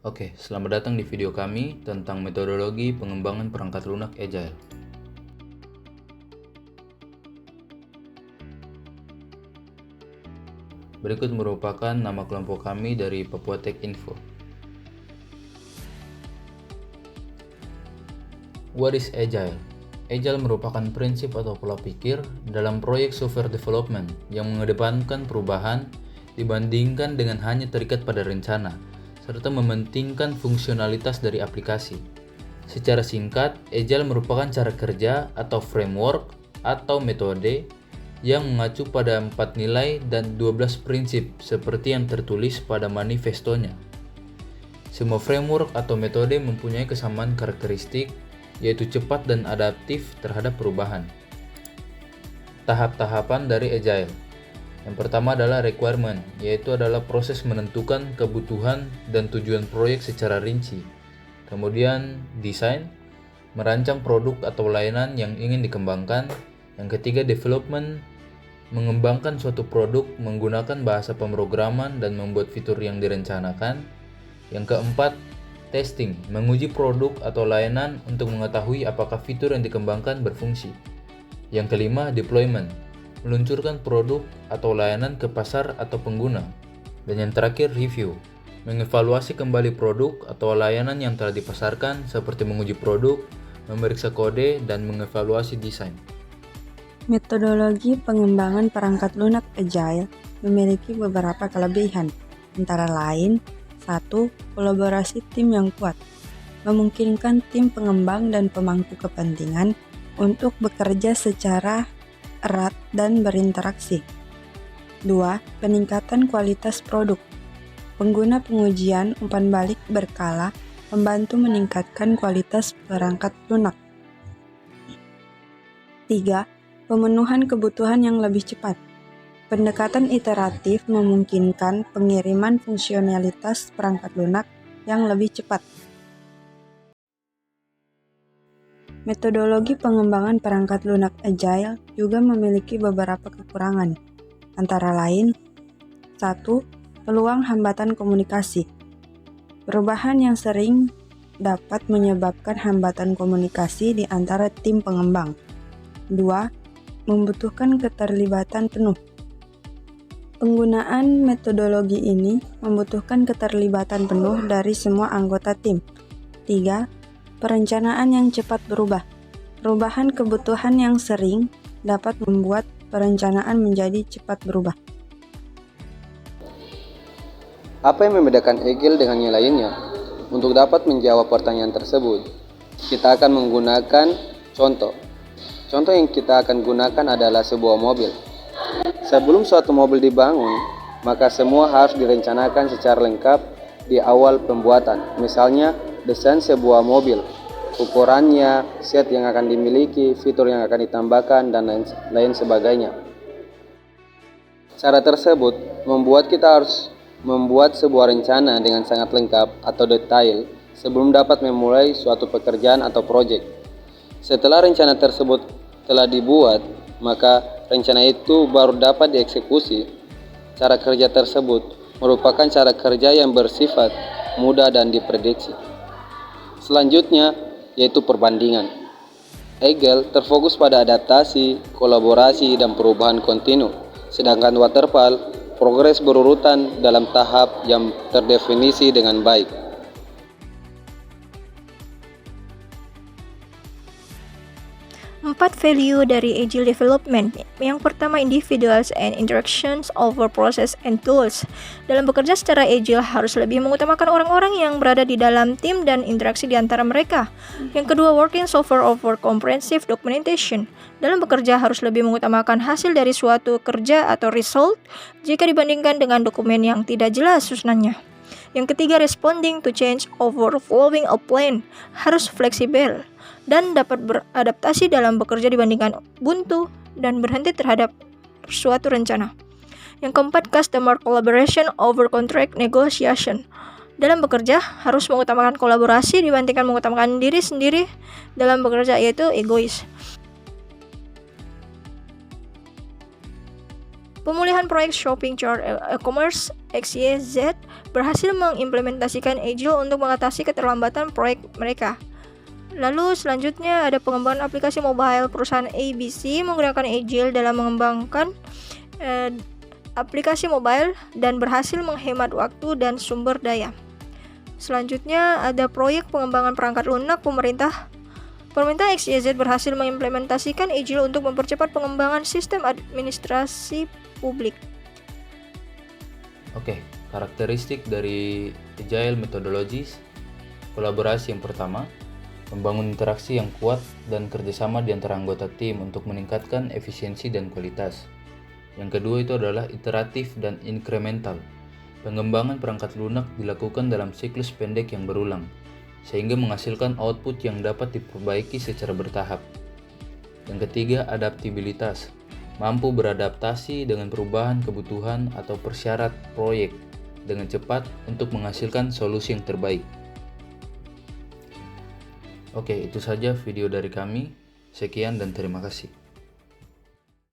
Oke, selamat datang di video kami tentang metodologi pengembangan perangkat lunak Agile. Berikut merupakan nama kelompok kami dari Papua Tech Info. What is Agile? Agile merupakan prinsip atau pola pikir dalam proyek software development yang mengedepankan perubahan dibandingkan dengan hanya terikat pada rencana, serta mementingkan fungsionalitas dari aplikasi. Secara singkat, Agile merupakan cara kerja atau framework atau metode yang mengacu pada 4 nilai dan 12 prinsip seperti yang tertulis pada manifestonya. Semua framework atau metode mempunyai kesamaan karakteristik, yaitu cepat dan adaptif terhadap perubahan. Tahap-tahapan dari Agile. Yang pertama adalah requirement, yaitu adalah proses menentukan kebutuhan dan tujuan proyek secara rinci. Kemudian design, merancang produk atau layanan yang ingin dikembangkan. Yang ketiga development, mengembangkan suatu produk menggunakan bahasa pemrograman dan membuat fitur yang direncanakan. Yang keempat, testing, menguji produk atau layanan untuk mengetahui apakah fitur yang dikembangkan berfungsi. Yang kelima, deployment, meluncurkan produk atau layanan ke pasar atau pengguna. Dan yang terakhir, review, mengevaluasi kembali produk atau layanan yang telah dipasarkan seperti menguji produk, memeriksa kode, dan mengevaluasi desain. Metodologi pengembangan perangkat lunak Agile memiliki beberapa kelebihan, antara lain 1. Kolaborasi tim yang kuat, memungkinkan tim pengembang dan pemangku kepentingan untuk bekerja secara erat dan berinteraksi. 2. Peningkatan kualitas produk. Pengguna pengujian umpan balik berkala membantu meningkatkan kualitas perangkat lunak. 3. Pemenuhan kebutuhan yang lebih cepat. Pendekatan iteratif memungkinkan pengiriman fungsionalitas perangkat lunak yang lebih cepat. Metodologi pengembangan perangkat lunak Agile juga memiliki beberapa kekurangan, antara lain 1. Peluang hambatan komunikasi. Perubahan yang sering dapat menyebabkan hambatan komunikasi di antara tim pengembang. 2. Membutuhkan keterlibatan penuh. Penggunaan metodologi ini membutuhkan keterlibatan penuh dari semua anggota tim. 3. Perencanaan yang cepat berubah. Perubahan kebutuhan yang sering dapat membuat perencanaan menjadi cepat berubah. Apa yang membedakan Agile dengan yang lainnya? Untuk dapat menjawab pertanyaan tersebut, kita akan menggunakan contoh. Contoh yang kita akan gunakan adalah sebuah mobil. Sebelum suatu mobil dibangun, maka semua harus direncanakan secara lengkap di awal pembuatan. Misalnya, desain sebuah mobil, ukurannya, set yang akan dimiliki, fitur yang akan ditambahkan, dan lain sebagainya. Cara tersebut membuat kita harus membuat sebuah rencana dengan sangat lengkap atau detail sebelum dapat memulai suatu pekerjaan atau proyek. Setelah rencana tersebut telah dibuat, maka rencana itu baru dapat dieksekusi. Cara kerja tersebut merupakan cara kerja yang bersifat mudah dan diprediksi. Selanjutnya, yaitu perbandingan. Agile terfokus pada adaptasi, kolaborasi, dan perubahan kontinu. Sedangkan Waterfall, progres berurutan dalam tahap yang terdefinisi dengan baik. Empat value dari Agile Development. Yang pertama, individuals and interactions over process and tools. Dalam bekerja secara Agile harus lebih mengutamakan orang-orang yang berada di dalam tim dan interaksi di antara mereka. Yang kedua, working software over comprehensive documentation. Dalam bekerja harus lebih mengutamakan hasil dari suatu kerja atau result jika dibandingkan dengan dokumen yang tidak jelas susunannya. Yang ketiga, responding to change over following a plan. Harus fleksibel dan dapat beradaptasi dalam bekerja dibandingkan buntu dan berhenti terhadap suatu rencana. Yang keempat, customer collaboration over contract negotiation. Dalam bekerja harus mengutamakan kolaborasi dibandingkan mengutamakan diri sendiri dalam bekerja, yaitu egois. Pemulihan proyek shopping cart e-commerce XYZ berhasil mengimplementasikan Agile untuk mengatasi keterlambatan proyek mereka. Lalu selanjutnya ada pengembangan aplikasi mobile. Perusahaan ABC menggunakan Agile dalam mengembangkan aplikasi mobile dan berhasil menghemat waktu dan sumber daya. Selanjutnya ada proyek pengembangan perangkat lunak pemerintah. Pemerintah XYZ berhasil mengimplementasikan Agile untuk mempercepat pengembangan sistem administrasi publik. Oke, karakteristik dari Agile Methodologies. Kolaborasi yang pertama, membangun interaksi yang kuat dan kerjasama di antara anggota tim untuk meningkatkan efisiensi dan kualitas. Yang kedua itu adalah iteratif dan incremental. Pengembangan perangkat lunak dilakukan dalam siklus pendek yang berulang, sehingga menghasilkan output yang dapat diperbaiki secara bertahap. Yang ketiga, adaptabilitas. Mampu beradaptasi dengan perubahan kebutuhan atau persyarat proyek dengan cepat untuk menghasilkan solusi yang terbaik. Oke, itu saja video dari kami. Sekian dan terima kasih.